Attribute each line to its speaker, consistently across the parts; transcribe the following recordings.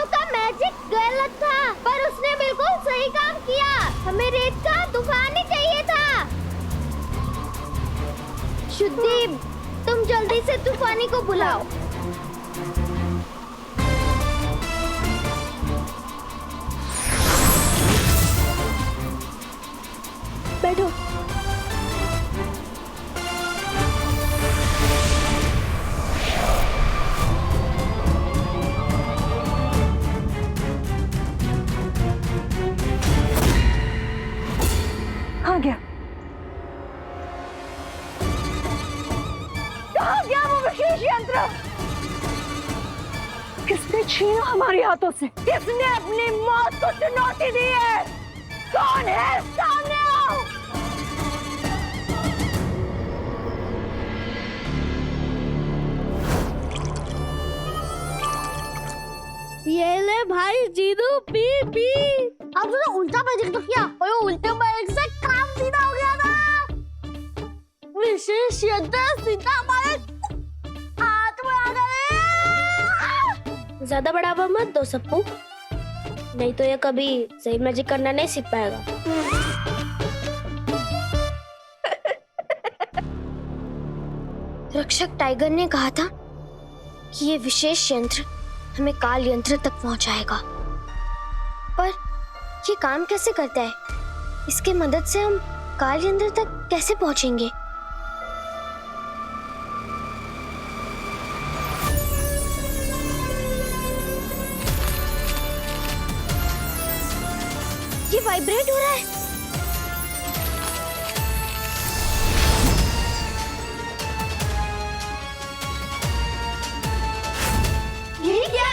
Speaker 1: मीनू का मैजिक गलत था, पर उसने बिल्कुल सही काम किया। हमें रेत का तूफान ही चाहिए था। शुद्धि, तुम जल्दी से तूफानी को बुलाओ। बैठो।
Speaker 2: कहाँ गया? कहाँ गया वो विशेष यंत्र? किसने छीना हमारे हाथों से? किसने अपनी मौत को चुनौती दी है? कौन है? सामने आओ।
Speaker 1: ये ले भाई जीदू, पी पी। अब तूने उल्टा मैजिक तो किया और वो उल्टे मैजिक से काम सीधा हो गया था। विशेष यंत्र सीधा हमारे हाथ में आ गए। ज्यादा बढ़ावा मत दो सप्पू, नहीं तो ये कभी सही मैजिक करना नहीं सीख पाएगा। रक्षक टाइगर ने कहा था कि ये विशेष यंत्र हमें काल यंत्र तक पहुंचाएगा, पर ये काम कैसे करता है? इसके मदद से हम काल यंत्र तक कैसे पहुंचेंगे? ये वाइब्रेट हो रहा है। ये क्या?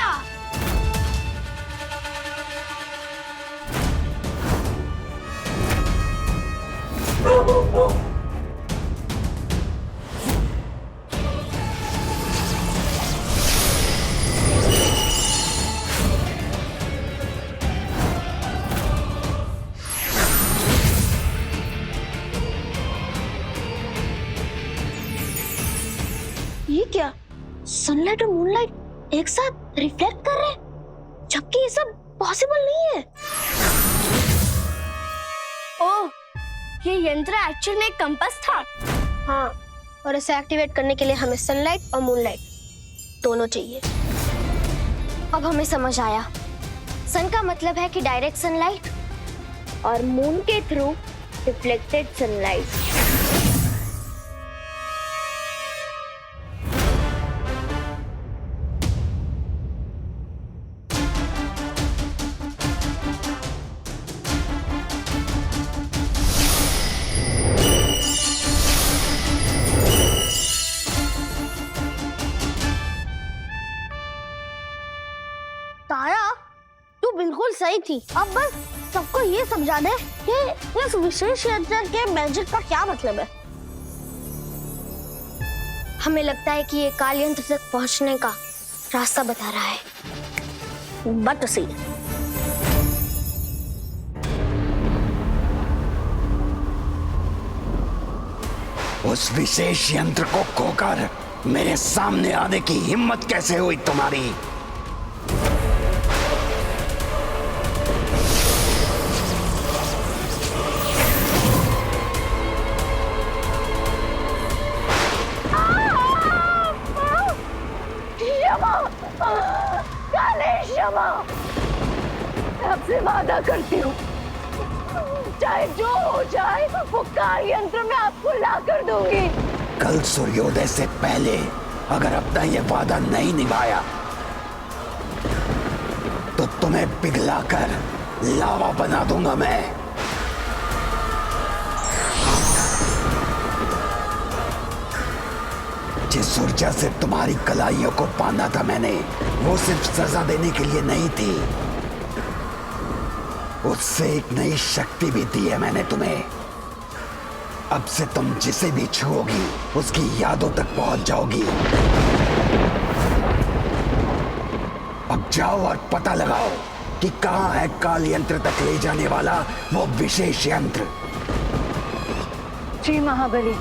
Speaker 1: ये क्या? सनलाइट और मूनलाइट एक साथ रिफ्लेक्ट कर रहे हैं, जबकि ये सब पॉसिबल नहीं है। ओह, ये यंत्र एक्चुअली में एक कंपास था। हाँ, और इसे एक्टिवेट करने के लिए हमें सनलाइट और मूनलाइट दोनों चाहिए। अब हमें समझ आया, सन का मतलब है कि डायरेक्ट सनलाइट और मून के थ्रू रिफ्लेक्टेड सनलाइट। तारा, तू बिल्कुल सही थी। अब बस सबको ये समझा दे कि इस विशेष यंत्र के मैजिक का क्या मतलब है। हमें लगता है कि ये काल यंत्र तक पहुंचने का रास्ता बता रहा है। बात तो सही है।
Speaker 3: उस विशेष यंत्र को खोकर मेरे सामने आने की हिम्मत कैसे हुई तुम्हारी?
Speaker 2: आपसे वादा करती हूँ, चाहे जो हो जाए वो काल यंत्र में आपको ला कर दूंगी।
Speaker 3: कल सूर्योदय से पहले अगर अपना ये वादा नहीं निभाया तो तुम्हें पिघलाकर लावा बना दूंगा मैं। जिस ऊर्जा से तुम्हारी कलाइयों को बांधा था मैंने, वो सिर्फ सजा देने के लिए नहीं थी, उससे एक नई शक्ति भी दी है मैंने तुम्हें। अब से तुम जिसे भी छुओगी उसकी यादों तक पहुंच जाओगी। अब जाओ और पता लगाओ कि कहां है काल यंत्र तक ले जाने वाला वो विशेष यंत्र।
Speaker 2: जी महाबली।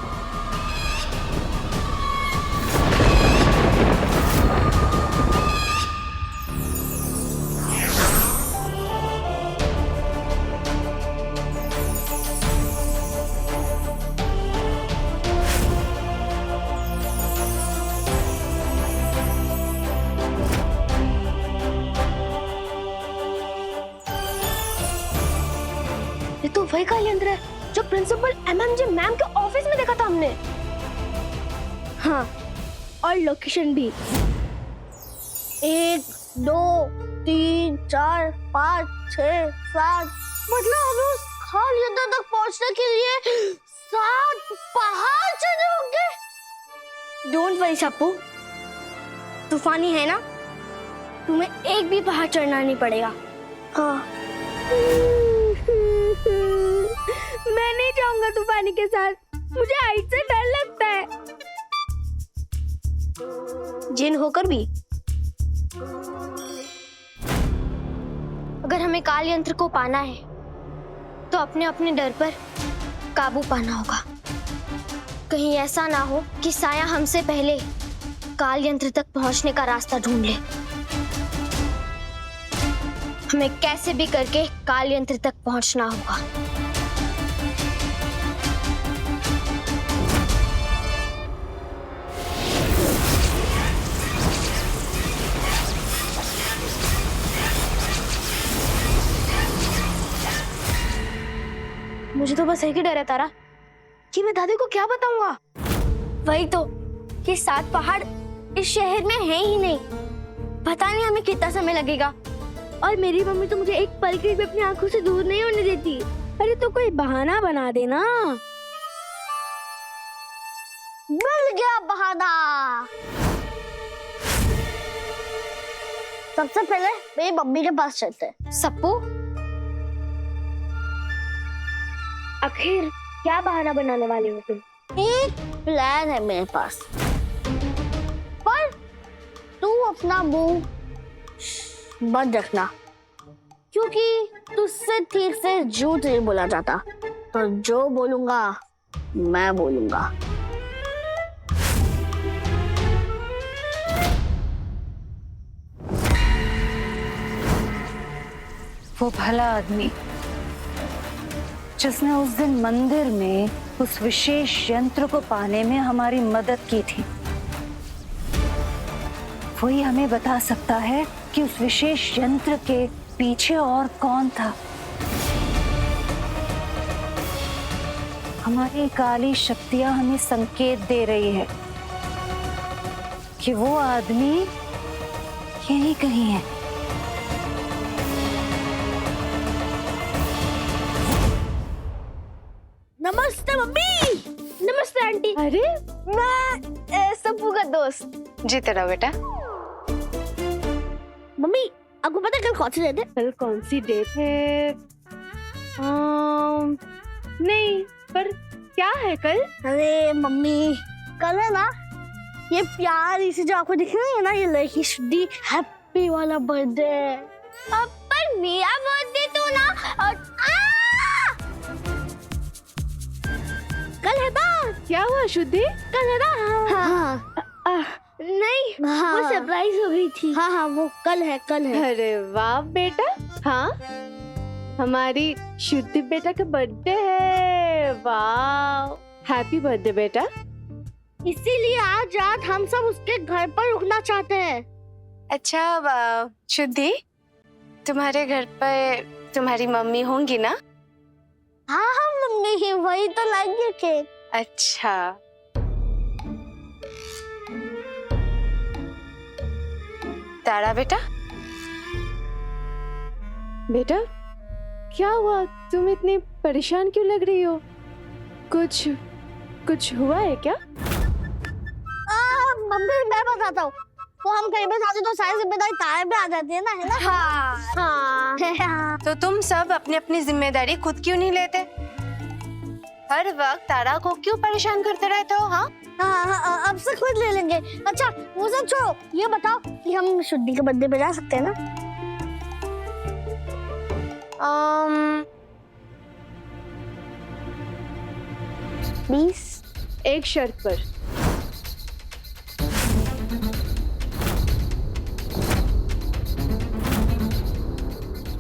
Speaker 1: वही काल यंत्र है जो प्रिंसिपल MMJ मैम के ऑफिस में देखा था हमने। हाँ, और लोकेशन भी 1 2 3 4 5 6 7। मतलब हमें उस काल यंत्र तक पहुंचने के लिए 7 पहाड़ चढ़ने होंगे। डोंट वरी सप्पू, तूफानी है ना, तुम्हें एक भी पहाड़ चढ़ना नहीं पड़ेगा। हाँ। मैं नहीं जाऊंगा तूफानी के साथ, मुझे हाइट से डर लगता है। जिन होकर भी अगर हमें काल यंत्र को पाना है तो अपने अपने डर पर काबू पाना होगा। कहीं ऐसा ना हो कि साया हमसे पहले काल यंत्र तक पहुंचने का रास्ता ढूंढ ले। हमें कैसे भी करके काल यंत्र तक पहुंचना होगा। मुझे तो बस एक ही डर है तारा कि मैं दादी को क्या बताऊंगा। वही तो कि 7 पहाड़ इस शहर में है ही नहीं, पता नहीं हमें कितना समय लगेगा। और मेरी मम्मी तो मुझे एक पल के लिए अपनी आंखों से दूर नहीं होने देती। अरे तो कोई बहाना बना देना। मिल गया बहाना। सबसे पहले मेरी मम्मी के पास चलते हैं। सप्पू, आखिर क्या बहाना बनाने वाले हो तुम? एक प्लान है मेरे पास, पर तू अपना मुंह बंद रखना, क्योंकि तुझसे ठीक से झूठ नहीं बोला जाता। तो जो बोलूंगा मैं बोलूंगा।
Speaker 2: वो भला आदमी जिसने उस दिन मंदिर में उस विशेष यंत्र को पाने में हमारी मदद की थी, वही हमें बता सकता है कि उस विशेष यंत्र के पीछे और कौन था। हमारी काली शक्तियां हमें संकेत दे रही है कि वो आदमी यहीं कहीं है।
Speaker 1: नमस्ते मम्मी। नमस्ते आंटी।
Speaker 2: अरे
Speaker 1: मैं सप्पू का दोस्त।
Speaker 2: जीते रहो बेटा।
Speaker 1: मम्मी, आपको पता है कल कौन सी डेट है?
Speaker 2: कल कौन सी डेट है? नहीं, पर क्या है कल?
Speaker 1: अरे मम्मी, कल है ना ये प्यारी सी जो आपको दिख रही है ना, ये लड़की शुद्धि हैप्पी वाला बर्थडे। अब पर मेरा बर्थडे तो ना कल है ना।
Speaker 2: क्या हुआ शुद्धि?
Speaker 1: कल है ना। हाँ। नहीं,
Speaker 2: हाँ।
Speaker 1: वो सरप्राइज हो गई थी। हाँ, वो कल है।
Speaker 2: अरे वाह बेटा। हाँ, हमारी शुद्धि बेटा का बर्थडे है। वाह, हैप्पी बर्थडे बेटा।
Speaker 1: इसीलिए आज रात हम सब उसके घर पर रुकना चाहते हैं।
Speaker 4: अच्छा शुद्धि, तुम्हारे घर पर तुम्हारी मम्मी होंगी ना?
Speaker 1: हाँ, मम्मी ही वही तो लाएंगे केक।
Speaker 4: अच्छा, तारा बेटा।
Speaker 2: बेटा क्या हुआ? तुम इतनी परेशान क्यों लग रही हो? कुछ हुआ है क्या?
Speaker 1: मम्मी मैं बताता हूँ। तो हम कहीं पे जाते तो सारी जिम्मेदारी तारे पे आ जाती है ना, हाँ।
Speaker 4: तो तुम सब अपनी अपनी जिम्मेदारी खुद क्यों नहीं लेते? हर वक्त तारा को क्यों परेशान करते रहते हो? हाँ,
Speaker 1: अब से खुद ले लेंगे। अच्छा वो सब छोड़ो, ये बताओ कि हम शुद्धि के बर्थडे पे जा सकते हैं ना? प्लीज,
Speaker 2: एक शर्त पर।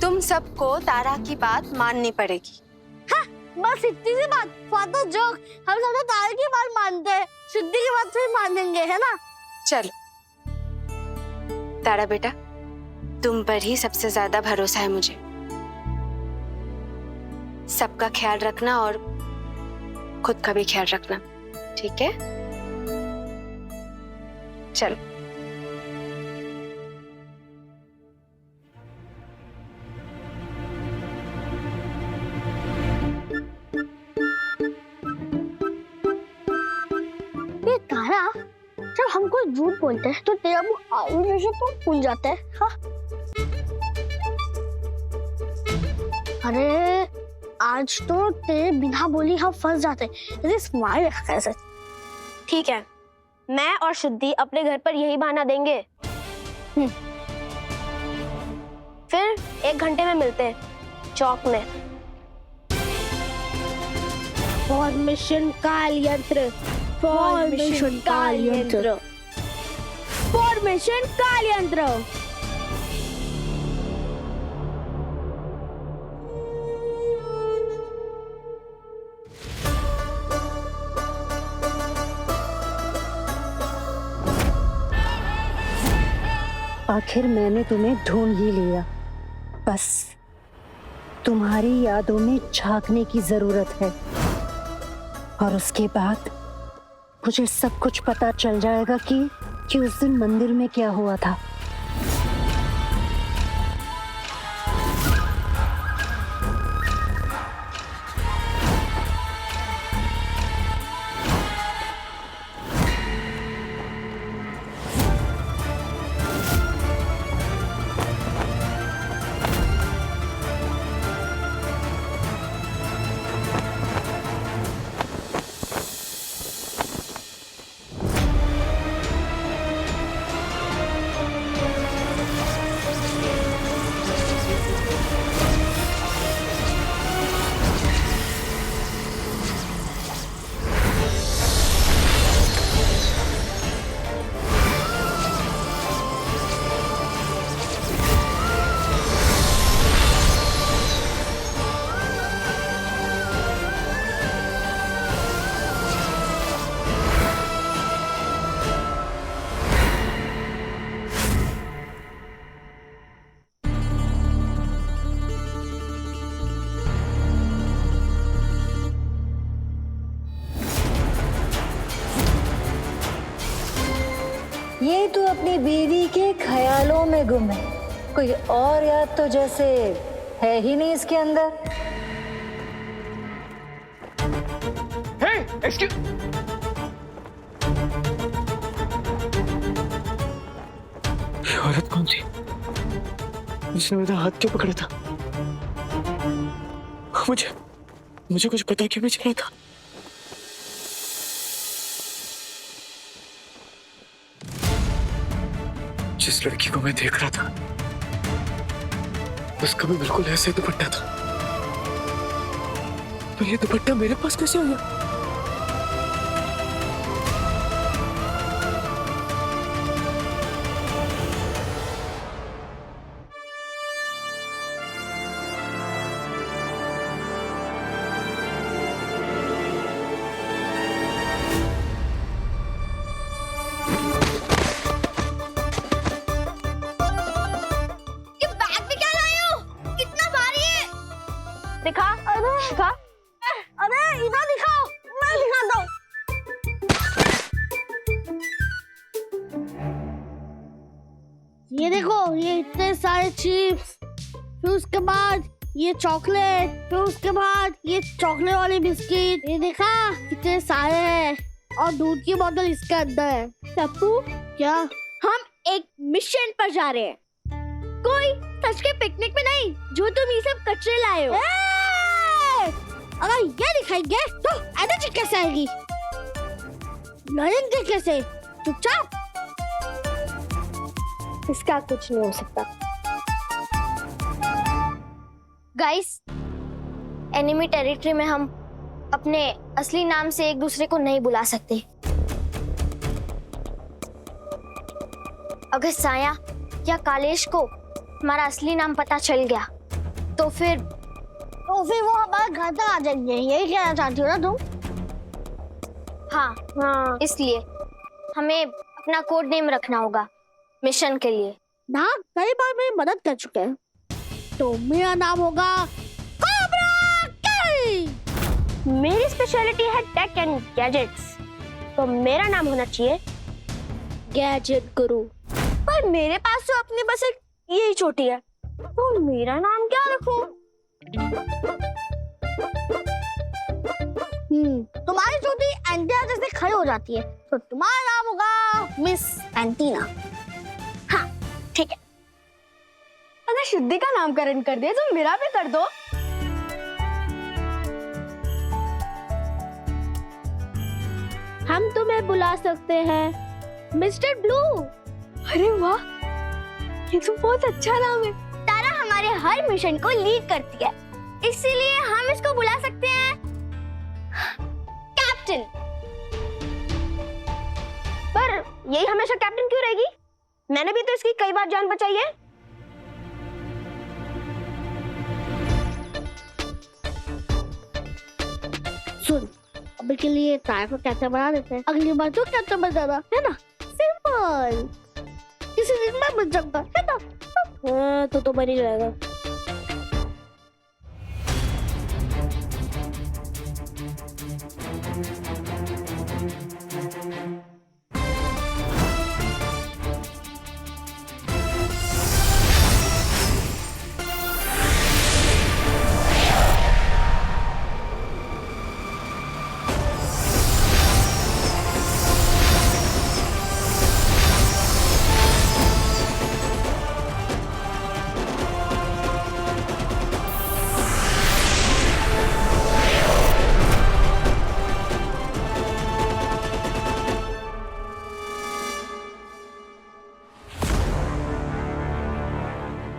Speaker 4: तुम सबको तारा की बात माननी पड़ेगी।
Speaker 1: हाँ, बस इतनी सी बात। फादर जोक, हम सब तो तारे की बात मानते हैं, शुद्धि की बात फिर मानेंगे, है ना?
Speaker 4: चलो तारा बेटा, तुम पर ही सबसे ज्यादा भरोसा है मुझे। सबका ख्याल रखना और खुद का भी ख्याल रखना, ठीक है? चलो।
Speaker 1: ये तारा, जब हम कोई झूठ बोलते हैं तो तेरा मुंह आलू जैसे तो फूल जाता है। हाँ? अरे आज तो तेरे बिना बोली हम फंस जाते हैं। स्माइल रखा है। ठीक है, मैं और शुद्धि अपने घर पर यही बहाना देंगे। फिर 1 घंटे में मिलते हैं चौक में। फॉर्मेशन काल यंत्र, फॉर्मेशन काल यंत्र, फॉर्मेशन काल यंत्र।
Speaker 5: आखिर मैंने तुम्हें ढूंढ ही लिया। बस तुम्हारी यादों में झांकने की जरूरत है और उसके बाद मुझे सब कुछ पता चल जाएगा कि उस दिन मंदिर में क्या हुआ था। ये तो अपनी बीवी के ख्यालों में गुम है, कोई और याद तो जैसे है ही नहीं इसके अंदर।
Speaker 6: ये औरत कौन थी? उसने मेरा हाथ क्यों पकड़ा था? मुझे कुछ पता क्यों नहीं चला था? जिस लड़की को मैं देख रहा था उसका भी बिल्कुल ऐसे दुपट्टा था, तो ये दुपट्टा मेरे पास कैसे आया?
Speaker 1: दिखा, अरे दिखा, अरे इधर दिखाओ, मैं दिखाता हूँ। ये देखो, ये इतने सारे चिप्स, फिर उसके बाद ये चॉकलेट, फिर उसके बाद ये चॉकलेट वाले बिस्किट। ये देखा कितने सारे हैं और दूध की बोतल इसके अंदर है। सप्पू, क्या? हम एक मिशन पर जा रहे हैं, कोई सच के पिकनिक में नहीं जो तुम ये सब कचरे लाए हो। अगर ये दिखाएंगे तो एनर्जी कैसे आएगी? लड़ेंगे कैसे? चुपचाप। इसका कुछ नहीं हो सकता। गाइस, एनिमी टेरिटरी में हम अपने असली नाम से एक दूसरे को नहीं बुला सकते। अगर साया या कालेश को हमारा असली नाम पता चल गया तो फिर वो हमारे घर तक आ जाएंगे। यही कहना चाहती हो ना तुम? हाँ, इसलिए हमें अपना कोड नेम रखना होगा मिशन के लिए। ना, कई बार मेरी मदद कर चुके हैं, तो मेरा नाम होगा कोबरा कैट। मेरी स्पेशलिटी है टेक एंड गैजेट्स, तो मेरा नाम होना चाहिए गैजेट गुरु। पर मेरे पास तो अपनी बस एक यही चोटी है, तो मेरा नाम क्या रखूं? तुम्हारी चोटी एंटीना जैसे खड़ी हो जाती है, तो तुम्हारा नाम होगा मिस एंटीना। हाँ ठीक है। अगर शुद्धि का नामकरण कर दिया तो मेरा भी कर दो। हम तुम्हें बुला सकते हैं मिस्टर ब्लू। अरे वाह, ये तो बहुत अच्छा नाम है। तारा हमारे हर मिशन को लीड करती है, इसीलिए हम इसको बुला सकते हैं कैप्टन। पर यही हमेशा कैप्टन क्यों रहेगी? मैंने भी तो इसकी कई बार जान बचाई है। सुन, अभी के लिए तारा को कैप्टन बना देते हैं, अगली बार तो कैप्टन बन जाना है ना। सिंपल, किसी दिन मैं बन सकता है ना। हाँ, तो बन ही जाएगा।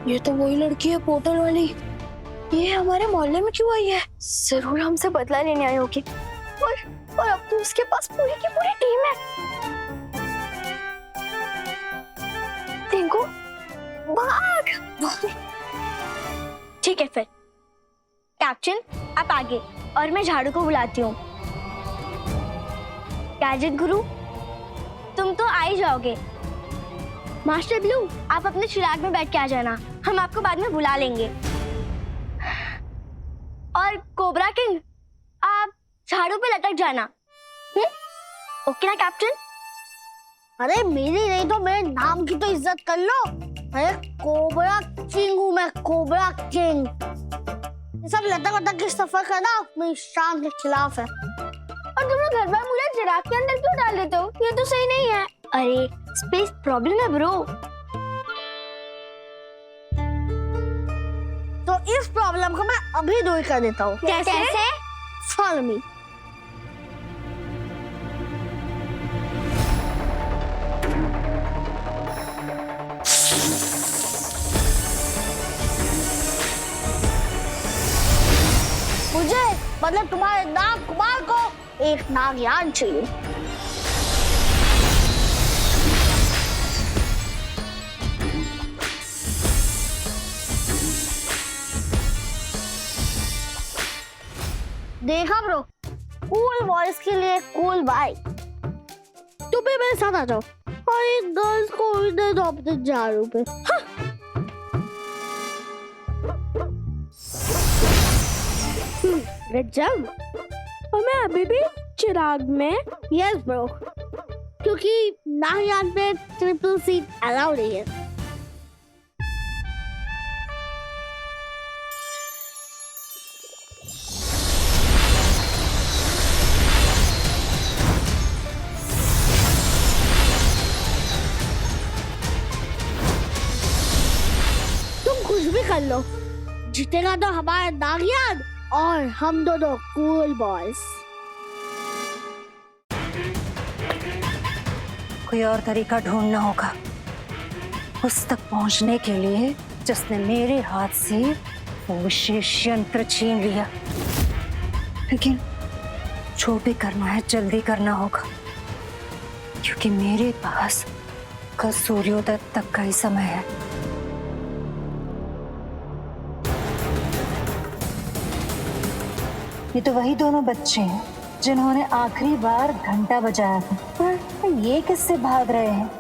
Speaker 1: ये तो वही लड़की है पोर्टल वाली। ये हमारे मोहल्ले में क्यों आई है? जरूर हमसे बदला लेने आई होगी। और अब तो उसके पास पूरी की पूरी टीम है। देखो, भाग। ठीक है फिर, कैप्टन आप आगे और मैं झाड़ू को बुलाती हूँ। गैजेट गुरु, तुम तो आ ही जाओगे। मास्टर ब्लू, आप अपने चिराग में बैठ के आ जाना, हम आपको बाद में बुला लेंगे। और कोबरा किंग, आप झाड़ू पे लटक जाना। ओके ना कैप्टन? अरे मेरी नहीं तो मेरे नाम की तो इज्जत कर लो। अरे कोबरा किंग हूँ मैं, कोबरा किंग। ये सब लटक के सफर करना मेरी शान के खिलाफ है। और तुम लोग घर बार मुझे चिराग के अंदर क्यों डाल देते हो? ये तो सही नहीं है। अरे स्पेस प्रॉब्लम है ब्रो। तो इस प्रॉब्लम को मैं अभी दूर कर देता हूँ। कैसे? Follow me. मुझे मतलब तुम्हारे नाग कुमार को एक नागयान चाहिए। देखा ब्रो, कूल बॉयज के लिए कूल बाय। तुम भी मेरे साथ आ जाओ और एक गर्ल्स को दे दो अपने झाड़ू पे। गजब। और मैं अभी भी चिराग में। यस ब्रो, क्योंकि नागयान पे ट्रिपल सीट अलाउड नहीं है। कुछ भी कर लो, जीतेगा तो हमारा नागयान और हम दोनों कूल बॉयज।
Speaker 5: कोई और तरीका ढूंढना होगा उस तक पहुंचने के लिए जिसने मेरे हाथ से वो विशेष यंत्र छीन लिया। लेकिन जो भी करना है जल्दी करना होगा, क्योंकि मेरे पास कल सूर्योदय तक का ही समय है। ये तो वही दोनों बच्चे हैं जिन्होंने आखिरी बार घंटा बजाया था। पर ये किससे भाग रहे हैं?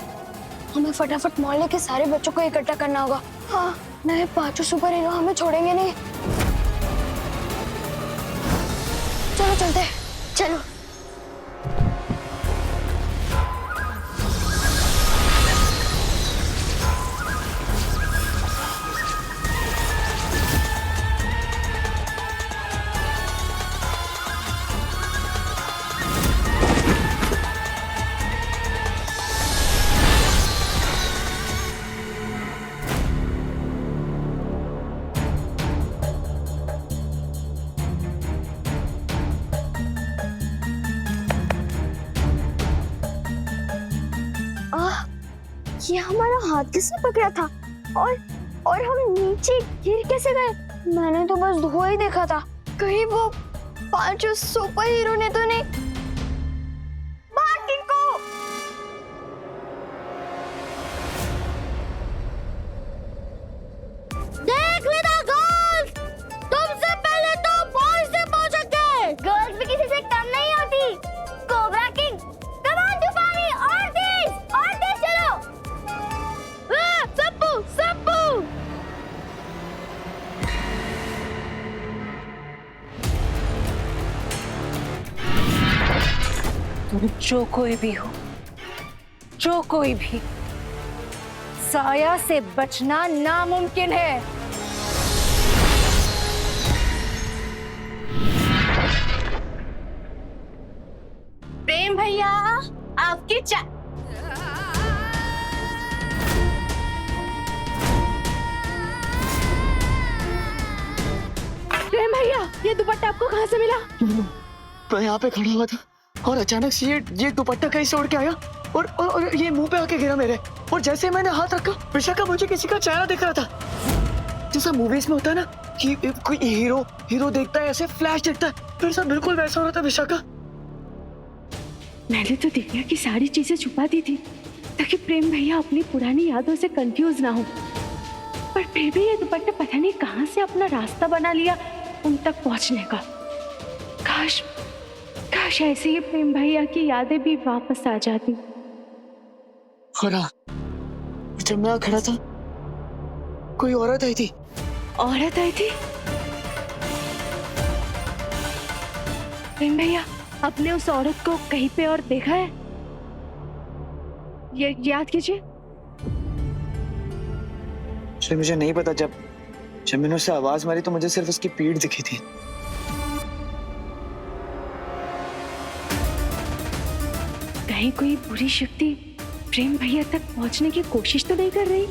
Speaker 1: हमें फटाफट मोहल्ले के सारे बच्चों को इकट्ठा करना होगा। हाँ, नहीं पांचों सुपर हीरो हमें छोड़ेंगे नहीं। चलो चलते हैं, चलो। ये हमारा हाथ किसने पकड़ा था? और हम नीचे गिर कैसे गए? मैंने तो बस धुआं ही देखा था। कहीं वो पांचों सुपर हीरो ने तो नहीं? बाकी को देख लेना गर्ल्स, तुमसे पहले तो बॉयज से पहुंचेंगे। गर्ल्स भी किसी से कम नहीं होती। कोबरा किंग, कम ऑन तूफानी, और तेज चलो। सप्पू सप्पू।
Speaker 5: तुम जो कोई भी हो, जो कोई भी, साया से बचना नामुमकिन है।
Speaker 2: प्रेम भैया, आपकी चा प्रेम भैया, ये दुपट्टा आपको कहाँ से मिला?
Speaker 6: मैं यहाँ पे खड़ा हुआ था और अचानक से ये दुपट्टा कहीं से उड़ के आया और ये मुंह पे आके गिरा मेरे। और जैसे ही मैंने हाथ रखा, विशाखा मुझे किसी का चेहरा दिख रहा था, जैसा मूवीज में होता है ना कि कोई हीरो देखता है ऐसे फ्लैश दिखता है, मेरे साथ बिल्कुल वैसा हो रहा था विशाखा।
Speaker 2: मैंने तो दिव्या की सारी चीजें छुपा दी थी ताकि प्रेम भैया अपनी पुरानी यादों से कंफ्यूज ना हो, पर फिर भी ये दुपट्टा पता नहीं कहाँ से अपना रास्ता बना लिया उन तक पहुंचने का। काश ऐसे ही प्रेम भैया की यादें भी वापस आ जाती।
Speaker 6: और जब मैं खड़ा था, कोई औरत आई थी।
Speaker 2: औरत आई थी? प्रेम भैया, आपने उस औरत को कहीं पे और देखा है? ये याद कीजिए।
Speaker 6: मुझे नहीं पता, जब मैंने उससे आवाज मारी तो मुझे सिर्फ उसकी पीठ दिखी थी।
Speaker 2: कहीं कोई बुरी शक्ति प्रेम भैया तक पहुंचने की कोशिश तो नहीं कर रही?